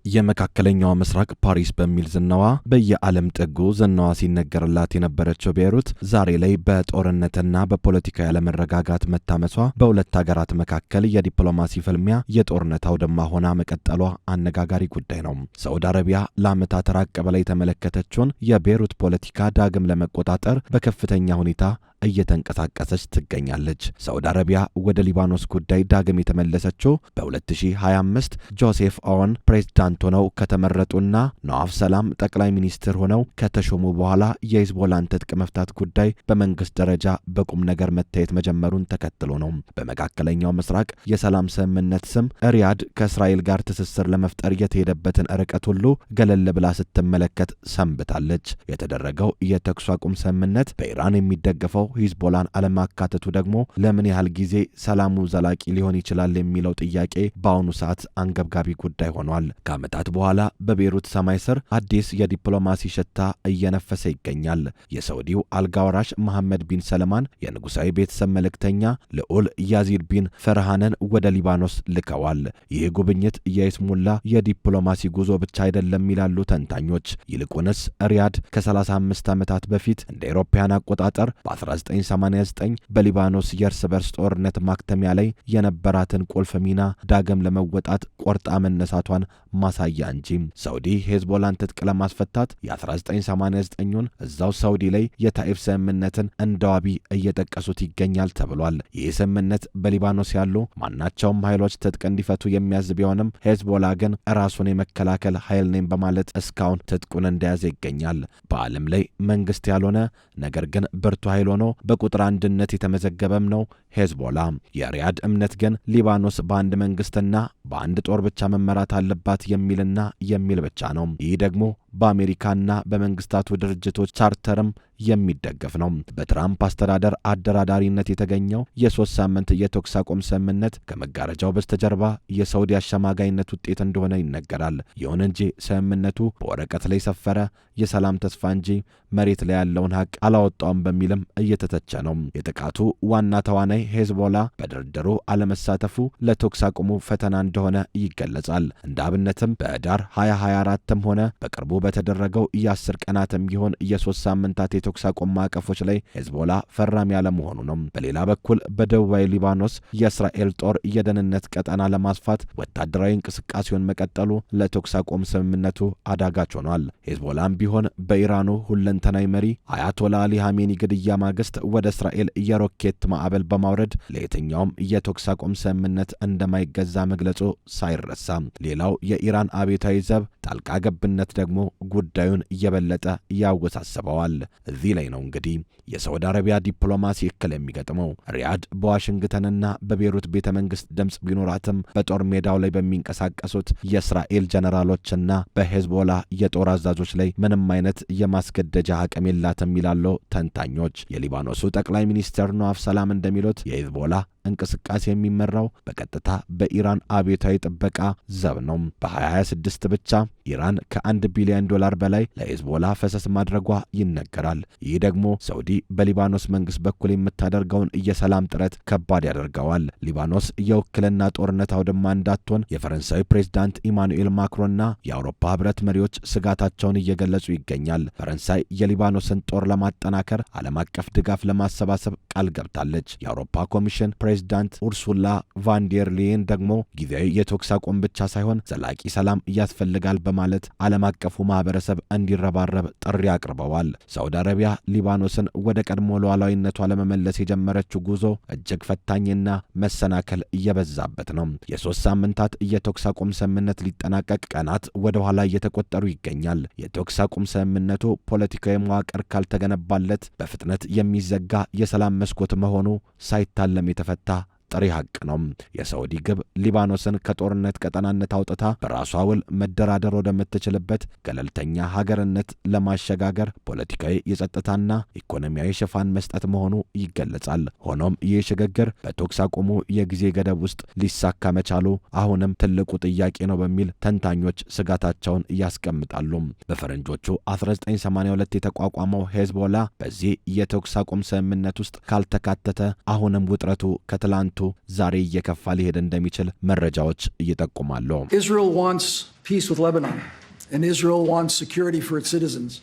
የመካከለኛው ምስራቅ ፓሪስ በሚል ዝናዋ በየዓለም ጥጉ ዝናዋ ሲነገርላት የነበረችው ቤይሩት ዛሬ ላይ በጦርነትና በፖለቲካ ያለመረጋጋት መታመሷ በሁለት ሀገራት መካከል የዲፕሎማሲ ፍልሚያ የጦርነት አውድማ ሆና መቀጠሏ አነጋጋሪ ጉዳይ ነው። ሳዑዲ አረቢያ ለዓመታት ራቅ ብላ የተመለከተችውን የቤይሩት ፖለቲካ ዳግም ለመቆጣጠር በከፍተኛ ሁኔታ እየተንቀሳቀሰች ትገኛለች። ሳዑዲ አረቢያ ወደ ሊባኖስ ጉዳይ ዳግም የተመለሰችው በ2025 ጆሴፍ ኦውን ፕሬዝዳንት ሆነው ከተመረጡና ነዋፍ ሰላም ጠቅላይ ሚኒስትር ሆነው ከተሾሙ በኋላ የሂዝቦላን ትጥቅ መፍታት ጉዳይ በመንግስት ደረጃ በቁም ነገር መታየት መጀመሩን ተከትሎ ነው። በመካከለኛው ምስራቅ የሰላም ስምምነት ስም ሪያድ ከእስራኤል ጋር ትስስር ለመፍጠር የተሄደበትን ርቀት ሁሉ ገለል ብላ ስትመለከት ሰንብታለች። የተደረገው የተኩስ አቁም ስምምነት በኢራን የሚደገፈው ሂዝቦላን አለማካተቱ ደግሞ ለምን ያህል ጊዜ ሰላሙ ዘላቂ ሊሆን ይችላል የሚለው ጥያቄ በአሁኑ ሰዓት አንገብጋቢ ጉዳይ ሆኗል። ከዓመታት በኋላ በቤይሩት ሰማይ ስር አዲስ የዲፕሎማሲ ሽታ እየነፈሰ ይገኛል። የሳዑዲው አልጋ ወራሽ መሐመድ ቢን ሰልማን የንጉሳዊ ቤተሰብ መልእክተኛ ልዑል ያዚድ ቢን ፈርሃንን ወደ ሊባኖስ ልከዋል። ይህ ጉብኝት የይስሙላ የዲፕሎማሲ ጉዞ ብቻ አይደለም ይላሉ ተንታኞች። ይልቁንስ ሪያድ ከ35 ዓመታት በፊት እንደ አውሮፓውያን አቆጣጠር በ1989 በሊባኖስ የእርስ በርስ ጦርነት ማክተሚያ ላይ የነበራትን ቁልፍ ሚና ዳግም ለመወጣት ቆርጣ መነሳቷን ማሳያ እንጂ። ሳዑዲ ሂዝቦላን ትጥቅ ለማስፈታት የ1989ን እዛው ሳዑዲ ላይ የታኢፍ ስምምነትን እንደ ዋቢ እየጠቀሱት ይገኛል ተብሏል። ይህ ስምምነት በሊባኖስ ያሉ ማናቸውም ኃይሎች ትጥቅ እንዲፈቱ የሚያዝ ቢሆንም ሂዝቦላ ግን ራሱን የመከላከል ኃይል ነኝ በማለት እስካሁን ትጥቁን እንደያዘ ይገኛል። በዓለም ላይ መንግስት ያልሆነ ነገር ግን ብርቱ ኃይል ሆኖ በቁጥር አንድነት የተመዘገበም ነው ሂዝቦላ። የሪያድ እምነት ግን ሊባኖስ በአንድ መንግስትና በአንድ ጦር ብቻ መመራት አለባት የሚልና የሚል ብቻ ነው። ይህ ደግሞ በአሜሪካና በመንግስታቱ ድርጅቶች ቻርተርም የሚደገፍ ነው። በትራምፕ አስተዳደር አደራዳሪነት የተገኘው የ3 ሳምንት የተኩስ አቁም ስምምነት ከመጋረጃው በስተጀርባ የሳዑዲ አሸማጋይነት ውጤት እንደሆነ ይነገራል። ይሁን እንጂ ስምምነቱ በወረቀት ላይ ሰፈረ የሰላም ተስፋ እንጂ መሬት ላይ ያለውን ሀቅ አላወጣውም በሚልም እየተተቸ ነው። የጥቃቱ ዋና ተዋናይ ሂዝቦላ በድርድሩ አለመሳተፉ ለተኩስ አቁሙ ፈተና እንደሆነ ይገለጻል። እንደ አብነትም በህዳር 2024ም ሆነ በቅርቡ በተደረገው የ10 ቀናትም ይሆን የ3 ሳምንታት የተኩስ አቁም ማዕቀፎች ላይ ሂዝቦላ ፈራሚ ያለመሆኑ ነው። በሌላ በኩል በደቡባዊ ሊባኖስ የእስራኤል ጦር የደህንነት ቀጠና ለማስፋት ወታደራዊ እንቅስቃሴውን መቀጠሉ ለተኩስ አቁም ስምምነቱ አዳጋች ሆኗል። ሂዝቦላም ቢሆን በኢራኑ ሁለንተናዊ መሪ አያቶላ አሊ ኻሜኒ ግድያ ማግስት ወደ እስራኤል የሮኬት ማዕበል በማውረድ ለየትኛውም የተኩስ አቁም ስምምነት እንደማይገዛ መግለጹ ሳይረሳ፣ ሌላው የኢራን አብዮታዊ ዘብ ጣልቃ ገብነት ደግሞ ጉዳዩን እየበለጠ ያወሳስበዋል። እዚህ ላይ ነው እንግዲህ የሳዑዲ አረቢያ ዲፕሎማሲ እክል የሚገጥመው። ሪያድ በዋሽንግተንና በቤይሩት ቤተ መንግስት ድምፅ ቢኖራትም በጦር ሜዳው ላይ በሚንቀሳቀሱት የእስራኤል ጀነራሎችና በሂዝቦላ የጦር አዛዦች ላይ ምንም አይነት የማስገደጃ አቅም የላትም ይላሉ ተንታኞች። የሊባኖሱ ጠቅላይ ሚኒስትር ነዋፍ ሰላም እንደሚሉት የሂዝቦላ እንቅስቃሴ የሚመራው በቀጥታ በኢራን አብዮታዊ ጥበቃ ዘብ ነው። በ2026 ብቻ ኢራን ከ$1 ቢሊዮን በላይ ለሂዝቦላ ፈሰስ ማድረጓ ይነገራል። ይህ ደግሞ ሳዑዲ በሊባኖስ መንግስት በኩል የምታደርገውን የሰላም ጥረት ከባድ ያደርገዋል። ሊባኖስ የውክልና ጦርነት አውድማ እንዳትሆን የፈረንሳዊ ፕሬዝዳንት ኢማኑኤል ማክሮንና የአውሮፓ ህብረት መሪዎች ስጋታቸውን እየገለጹ ይገኛል። ፈረንሳይ የሊባኖስን ጦር ለማጠናከር ዓለም አቀፍ ድጋፍ ለማሰባሰብ ቃል ገብታለች። የአውሮፓ ኮሚሽን ፕሬዝዳንት ኡርሱላ ቫንዴር ሌየን ደግሞ ጊዜያዊ የተኩስ አቁም ብቻ ሳይሆን ዘላቂ ሰላም ያስፈልጋል በማለት ዓለም አቀፉ ማህበረሰብ እንዲረባረብ ጥሪ አቅርበዋል። ሳዑዲ አረቢያ ሊባኖስን ወደ ቀድሞ ሉዓላዊነቷ ለመመለስ የጀመረችው ጉዞ እጅግ ፈታኝና መሰናከል እየበዛበት ነው። የ3 ሳምንታት የተኩስ አቁም ስምምነት ሊጠናቀቅ ቀናት ወደ ኋላ እየተቆጠሩ ይገኛል። የተኩስ አቁም ስምምነቱ ፖለቲካዊ መዋቅር ካልተገነባለት በፍጥነት የሚዘጋ የሰላም መስኮት መሆኑ ሳይታለም የተፈታ ጥሪ ሀቅ ነው። የሳዑዲ ግብ ሊባኖስን ከጦርነት ቀጠናነት አውጥታ በራሷ ውል መደራደር ወደምትችልበት ገለልተኛ ሀገርነት ለማሸጋገር ፖለቲካዊ የጸጥታና ኢኮኖሚያዊ ሽፋን መስጠት መሆኑ ይገለጻል። ሆኖም ይህ ሽግግር በተኩስ አቁሙ የጊዜ ገደብ ውስጥ ሊሳካ መቻሉ አሁንም ትልቁ ጥያቄ ነው በሚል ተንታኞች ስጋታቸውን ያስቀምጣሉ። በፈረንጆቹ 1982 የተቋቋመው ሂዝቦላ በዚህ የተኩስ አቁም ስምምነት ውስጥ ካልተካተተ አሁንም ውጥረቱ ከትላንቱ ዛሬ እየከፋ ሊሄድ እንደሚችል መረጃዎች ይጠቁማሉ። Israel wants peace with Lebanon, and Israel wants security for its citizens.